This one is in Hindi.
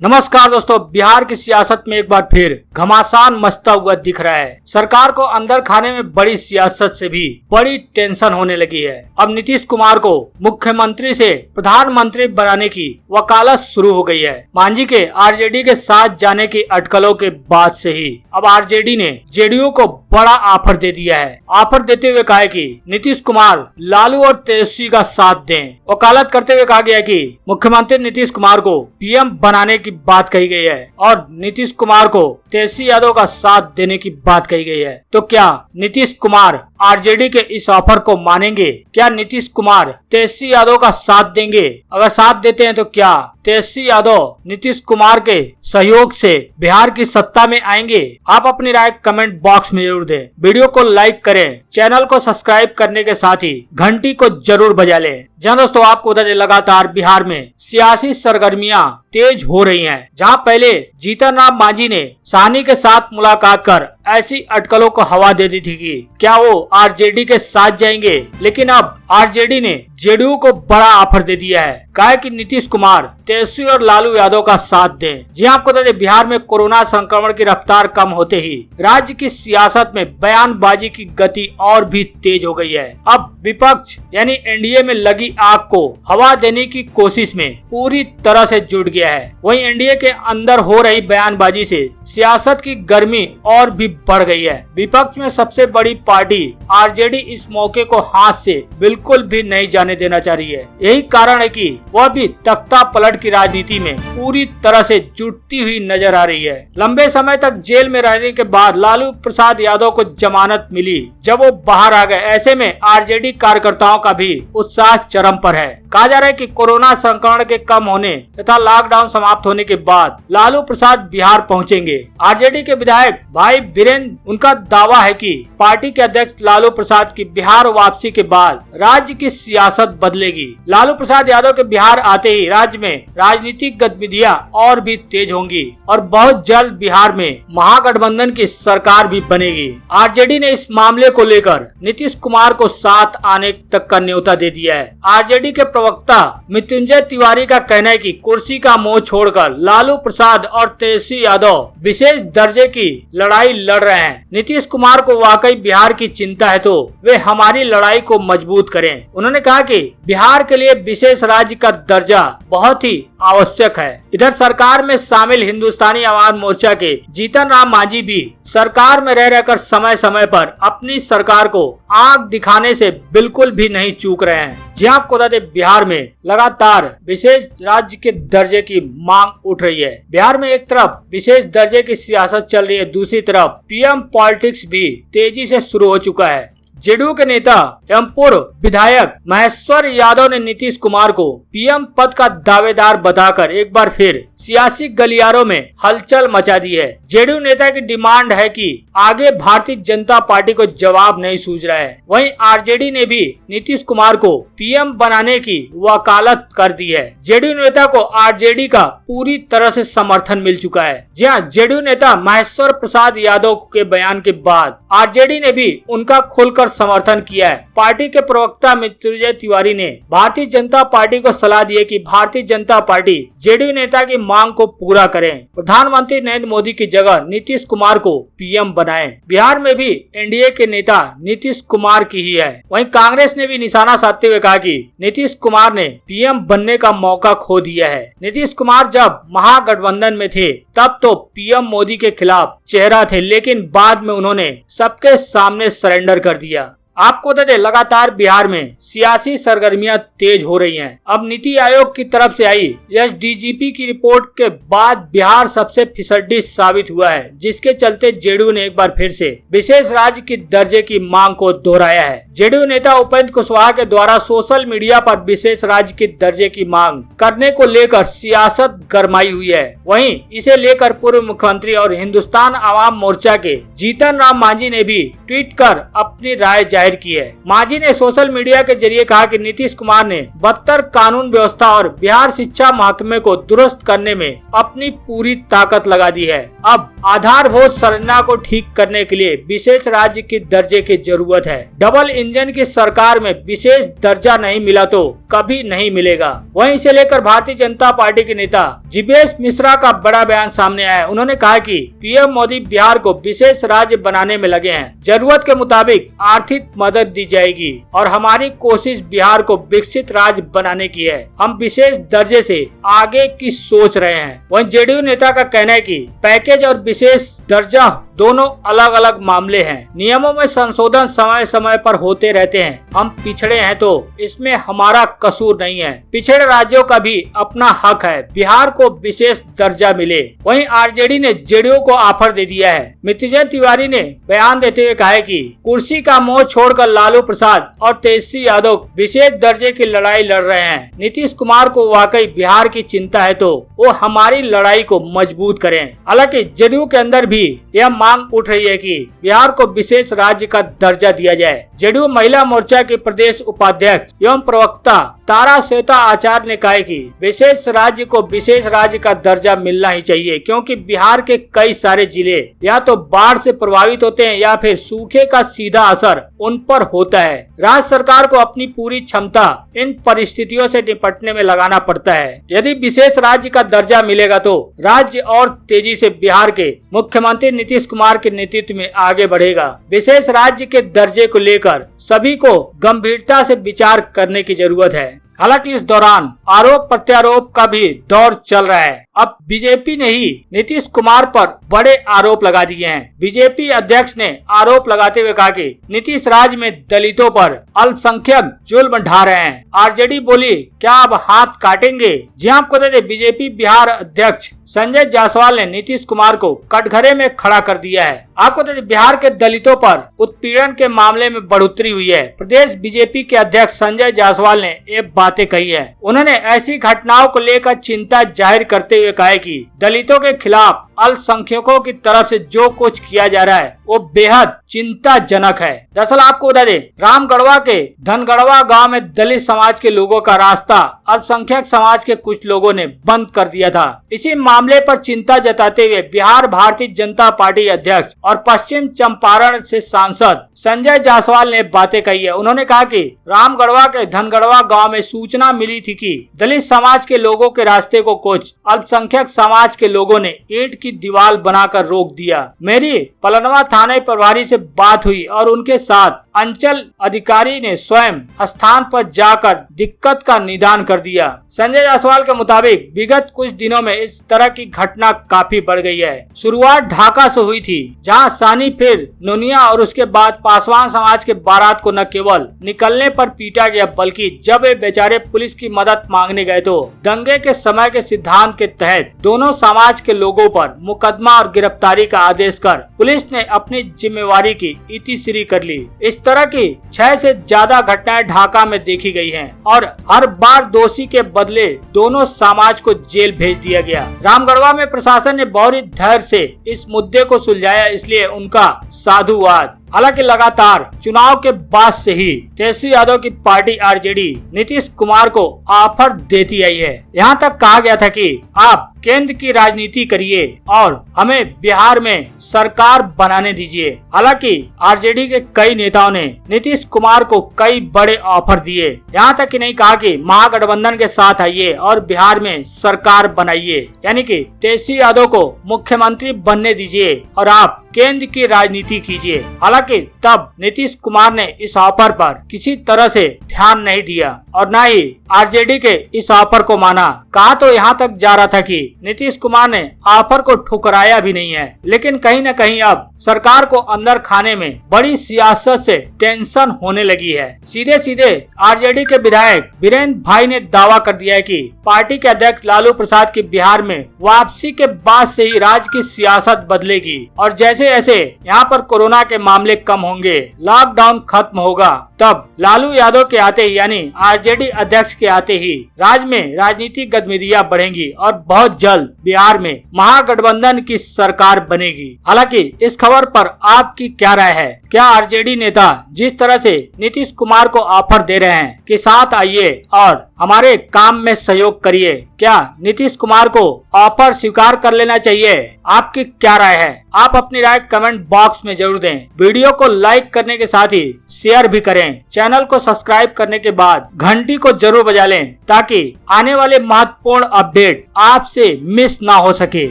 नमस्कार दोस्तों, बिहार की सियासत में एक बार फिर घमासान मचता हुआ दिख रहा है। सरकार को अंदर खाने में बड़ी सियासत से भी बड़ी टेंशन होने लगी है। अब नीतीश कुमार को मुख्यमंत्री से प्रधानमंत्री बनाने की वकालत शुरू हो गई है। मांझी के आरजेडी के साथ जाने की अटकलों के बाद से ही अब आरजेडी ने जेडीयू को बड़ा ऑफर दे दिया है। ऑफर देते हुए कहा है कि नीतीश कुमार लालू और तेजस्वी का साथ दें। वकालत करते हुए कहा गया कि मुख्यमंत्री नीतीश कुमार को पीएम बनाने की बात कही गई है और नीतीश कुमार को तेजस्वी यादव का साथ देने की बात कही गई है। तो क्या नीतीश कुमार आरजेडी के इस ऑफर को मानेंगे? क्या नीतीश कुमार तेजस्वी यादव का साथ देंगे? अगर साथ देते हैं तो क्या तेजस्वी यादव नीतीश कुमार के सहयोग से बिहार की सत्ता में आएंगे? आप अपनी राय कमेंट बॉक्स में जरूर दें। वीडियो को लाइक करें, चैनल को सब्सक्राइब करने के साथ ही घंटी को जरूर बजा लें। जहां दोस्तों आपको बता दें, लगातार बिहार में सियासी सरगर्मियां तेज हो रही हैं। जहां पहले जीतन राम मांझी ने साहनी के साथ मुलाकात कर ऐसी अटकलों को हवा दे दी थी कि क्या वो आरजेडी के साथ जाएंगे, लेकिन अब आरजेडी ने जेडीयू को बड़ा ऑफर दे दिया है। कहा कि नीतीश कुमार तेजस्वी और लालू यादव का साथ दें। जी आपको बता दें, बिहार में कोरोना संक्रमण की रफ्तार कम होते ही राज्य की सियासत में बयानबाजी की गति और भी तेज हो गई है। अब विपक्ष यानी एनडीए में लगी आग को हवा देने की कोशिश में पूरी तरह से जुट गया है। वहीं एनडीए के अंदर हो रही बयानबाजी से सियासत की गर्मी और भी बढ़ गई है। विपक्ष में सबसे बड़ी पार्टी आरजेडी इस मौके को हाथ से बिल्कुल भी नहीं जाने देना चाह रही है। यही कारण है कि वह भी तख्ता पलट की राजनीति में पूरी तरह से जुटती हुई नजर आ रही है। लंबे समय तक जेल में रहने के बाद लालू प्रसाद यादव को जमानत मिली। जब वो बाहर आ गए, ऐसे में आरजेडी कार्यकर्ताओं का भी उत्साह चरम पर है। कहा जा रहा है कि कोरोना संक्रमण के कम होने तथा लॉकडाउन समाप्त होने के बाद लालू प्रसाद बिहार पहुंचेंगे। आरजेडी के विधायक भाई बीरेंद्र, उनका दावा है कि पार्टी के अध्यक्ष लालू प्रसाद की बिहार वापसी के बाद राज्य की सियासत बदलेगी। लालू प्रसाद यादव के बिहार आते ही राज्य में राजनीतिक गतिविधियां और भी तेज होंगी और बहुत जल्द बिहार में महागठबंधन की सरकार भी बनेगी। आरजेडी ने इस मामले को लेकर नीतीश कुमार को साथ आने तक का न्योता दे दिया है। आरजेडी के प्रवक्ता मृत्युंजय तिवारी का कहना है कि कुर्सी का मोह छोड़कर लालू प्रसाद और तेजस्वी यादव विशेष दर्जे की लड़ाई लड़ रहे हैं। नीतीश कुमार को वाकई बिहार की चिंता है तो वे हमारी लड़ाई को मजबूत करें। उन्होंने कहा कि बिहार के लिए विशेष राज्य का दर्जा बहुत ही आवश्यक है। इधर सरकार में शामिल हिंदुस्तानी आवाम मोर्चा के जीतन राम मांझी भी सरकार में रह रहकर समय समय पर अपनी सरकार को आंख दिखाने से बिल्कुल भी नहीं चूक रहे हैं। जी आपको बता दें, बिहार में लगातार विशेष राज्य के दर्जे की मांग उठ रही है। बिहार में एक तरफ विशेष दर्जे की सियासत चल रही है, दूसरी तरफ पीएम पॉलिटिक्स भी तेजी से शुरू हो चुका है। जेडीयू के नेता एवं पूर्व विधायक महेश्वर यादव ने नीतीश कुमार को पीएम पद का दावेदार बताकर एक बार फिर सियासी गलियारों में हलचल मचा दी है। जेडीयू नेता की डिमांड है कि आगे भारतीय जनता पार्टी को जवाब नहीं सूझ रहा है। वहीं आरजेडी ने भी नीतीश कुमार को पीएम बनाने की वकालत कर दी है। जेडीयू नेता को आरजेडी का पूरी तरह से समर्थन मिल चुका है। जी हाँ, जेडीयू नेता महेश्वर प्रसाद यादव के बयान के बाद आरजेडी ने भी उनका खुलकर समर्थन किया है। पार्टी के प्रवक्ता मृत्युंजय तिवारी ने भारतीय जनता पार्टी को सलाह दी है कि भारतीय जनता पार्टी जेडीयू नेता की मांग को पूरा करें, प्रधानमंत्री नरेंद्र मोदी की जगह नीतीश कुमार को पीएम बनाएं। बिहार में भी एनडीए के नेता नीतीश कुमार की ही है। वहीं कांग्रेस ने भी निशाना साधते हुए कहा कि नीतीश कुमार ने पीएम बनने का मौका खो दिया है। नीतीश कुमार जब महागठबंधन में थे तब तो पीएम मोदी के खिलाफ चेहरा थे, लेकिन बाद में उन्होंने सबके सामने सरेंडर कर दिया। आपको बता दें, लगातार बिहार में सियासी सरगर्मियां तेज हो रही हैं। अब नीति आयोग की तरफ से आई एसडीजीपी की रिपोर्ट के बाद बिहार सबसे फिसड्डी साबित हुआ है, जिसके चलते जेडीयू ने एक बार फिर से विशेष राज्य की दर्जे की मांग को दोहराया है। जेडीयू नेता उपेंद्र कुशवाहा के द्वारा सोशल मीडिया पर विशेष राज्य के दर्जे की मांग करने को लेकर सियासत गरमाई हुई है। वहीं इसे लेकर पूर्व मुख्यमंत्री और हिंदुस्तान आवाम मोर्चा के जीतन राम मांझी ने भी ट्वीट कर अपनी राय जाहिर जाहिर की है। मांझी ने सोशल मीडिया के जरिए कहा कि नीतीश कुमार ने बदतर कानून व्यवस्था और बिहार शिक्षा महकमे को दुरुस्त करने में अपनी पूरी ताकत लगा दी है। अब आधारभूत संरचना को ठीक करने के लिए विशेष राज्य के दर्जे की जरूरत है। डबल इंजन की सरकार में विशेष दर्जा नहीं मिला तो कभी नहीं मिलेगा। वहीं इसे लेकर भारतीय जनता पार्टी के नेता जिवेश मिश्रा का बड़ा बयान सामने आया है। उन्होंने कहा कि पीएम मोदी बिहार को विशेष राज्य बनाने में लगे हैं। जरूरत के मुताबिक आर्थिक मदद दी जाएगी और हमारी कोशिश बिहार को विकसित राज्य बनाने की है। हम विशेष दर्जे से आगे की सोच रहे हैं। वहीं जेडीयू नेता का कहना है कि पैकेज और विशेष दर्जा दोनों अलग अलग मामले हैं। नियमों में संशोधन समय समय पर होते रहते हैं। हम पिछड़े हैं तो इसमें हमारा कसूर नहीं है। पिछड़े राज्यों का भी अपना हक है। बिहार को विशेष दर्जा मिले। वहीं आरजेडी ने जेडीयू को ऑफर दे दिया है। मृत्युंजय तिवारी ने बयान देते हुए कहा है कि कुर्सी का मोह छोड़कर लालू प्रसाद और तेजस्वी यादव विशेष दर्जे की लड़ाई लड़ रहे हैं। नीतीश कुमार को वाकई बिहार की चिंता है तो वो हमारी लड़ाई को मजबूत करें। हालांकि जेडीयू के अंदर भी यह मांग उठ रही है कि बिहार को विशेष राज्य का दर्जा दिया जाए। जेडीयू महिला मोर्चा के प्रदेश उपाध्यक्ष एवं प्रवक्ता तारा श्वेता आचार्य ने कहा कि विशेष राज्य को विशेष राज्य का दर्जा मिलना ही चाहिए, क्योंकि बिहार के कई सारे जिले या तो बाढ़ से प्रभावित होते हैं या फिर सूखे का सीधा असर उन पर होता है। राज्य सरकार को अपनी पूरी क्षमता इन परिस्थितियों से निपटने में लगाना पड़ता है। यदि विशेष राज्य का दर्जा मिलेगा तो राज्य और तेजी से बिहार के मुख्यमंत्री नीतीश कुमार के नेतृत्व में आगे बढ़ेगा। विशेष राज्य के दर्जे को लेकर सभी को गंभीरता से विचार करने की जरूरत है। हालांकि इस दौरान आरोप प्रत्यारोप का भी दौर चल रहा है। अब बीजेपी ने ही नीतीश कुमार पर बड़े आरोप लगा दिए हैं। बीजेपी अध्यक्ष ने आरोप लगाते हुए कहा कि नीतीश राज्य में दलितों पर अल्पसंख्यक जुल्म ढा रहे हैं। आरजेडी बोली, क्या अब हाथ काटेंगे? जी आपको बता दें, बीजेपी बिहार अध्यक्ष संजय जायसवाल ने नीतीश कुमार को कटघरे में खड़ा कर दिया है। आपको बता दें, बिहार के दलितों पर उत्पीड़न के मामले में बढ़ोतरी हुई है। प्रदेश बीजेपी के अध्यक्ष संजय जायसवाल ने ये बातें कही है। उन्होंने ऐसी घटनाओं को लेकर चिंता जाहिर करते हुए कहा है कि दलितों के खिलाफ अल्पसंख्यकों की तरफ से जो कुछ किया जा रहा है वो बेहद चिंताजनक है। दरअसल आपको बता दें, रामगढ़वा के धनगढ़वा गांव में दलित समाज के लोगों का रास्ता अल्पसंख्यक समाज के कुछ लोगों ने बंद कर दिया था। इसी मामले पर चिंता जताते हुए बिहार भारतीय जनता पार्टी अध्यक्ष और पश्चिम चंपारण से सांसद संजय जायसवाल ने बातें कही है। उन्होंने कहा कि रामगढ़वा के धनगढ़वा गाँव में सूचना मिली थी कि दलित समाज के लोगों के रास्ते को कुछ अल्पसंख्यक समाज के लोगों ने ईंट की दीवार बनाकर रोक दिया। मेरी पलनवा थाने प्रभारी से बात हुई और उनके साथ अंचल अधिकारी ने स्वयं स्थान पर जाकर दिक्कत का निदान कर दिया। संजय जायसवाल के मुताबिक विगत कुछ दिनों में इस तरह की घटना काफी बढ़ गई है। शुरुआत ढाका से हुई थी, जहां सानी फिर नोनिया और उसके बाद पासवान समाज के बारात को न केवल निकलने पर पीटा गया, बल्कि जब वे बेचारे पुलिस की मदद मांगने गए तो दंगे के समय के सिद्धांत के तहत दोनों समाज के लोगों पर मुकदमा और गिरफ्तारी का आदेश कर पुलिस ने अपनी जिम्मेवारी की इतिश्री कर ली। इस तरह की 6 से ज्यादा घटनाएं ढाका में देखी गई हैं और हर बार दोषी के बदले दोनों समाज को जेल भेज दिया गया। रामगढ़वा में प्रशासन ने बहुत धैर्य से इस मुद्दे को सुलझाया, इसलिए उनका साधुवाद। हालांकि लगातार चुनाव के बाद से ही तेजस्वी यादव की पार्टी आरजेडी नीतीश कुमार को ऑफर देती आई है। यहाँ तक कहा गया था कि आप केंद्र की राजनीति करिए और हमें बिहार में सरकार बनाने दीजिए। हालांकि आरजेडी के कई नेताओं ने नीतीश कुमार को कई बड़े ऑफर दिए। यहाँ तक कि नहीं कहा कि महागठबंधन के साथ आइए और बिहार में सरकार बनाइए, यानी कि तेजस्वी यादव को मुख्यमंत्री बनने दीजिए और आप केंद्र की राजनीति कीजिए। हालांकि तब नीतीश कुमार ने इस ऑफर पर किसी तरह से ध्यान नहीं दिया और न ही आरजेडी के इस ऑफर को माना। कहा तो यहाँ तक जा रहा था कि नीतीश कुमार ने ऑफर को ठुकराया भी नहीं है, लेकिन कहीं न कहीं अब सरकार को अंदर खाने में बड़ी सियासत से टेंशन होने लगी है। सीधे सीधे आरजेडी के विधायक वीरेंद्र भाई ने दावा कर दिया है कि पार्टी के अध्यक्ष लालू प्रसाद की बिहार में वापसी के बाद से ही राज्य की सियासत बदलेगी और जैसे जैसे यहाँ पर कोरोना के मामले कम होंगे, लॉकडाउन खत्म होगा, तब लालू यादव के आते ही यानी आरजेडी अध्यक्ष के आते ही राज्य में राजनीतिक गतिविधियां बढ़ेंगी और बहुत जल्द बिहार में महागठबंधन की सरकार बनेगी। हालांकि इस खबर पर आपकी क्या राय है? क्या आरजेडी नेता जिस तरह से नीतीश कुमार को ऑफर दे रहे हैं कि साथ आइए और हमारे काम में सहयोग करिए, क्या नीतीश कुमार को ऑफर स्वीकार कर लेना चाहिए? आपकी क्या राय है? आप अपनी राय कमेंट बॉक्स में जरूर दें। वीडियो को लाइक करने के साथ ही शेयर भी करें। चैनल को सब्सक्राइब करने के बाद घंटी को जरूर बजा लें ताकि आने वाले महत्वपूर्ण अपडेट आपसे मिस ना हो सके।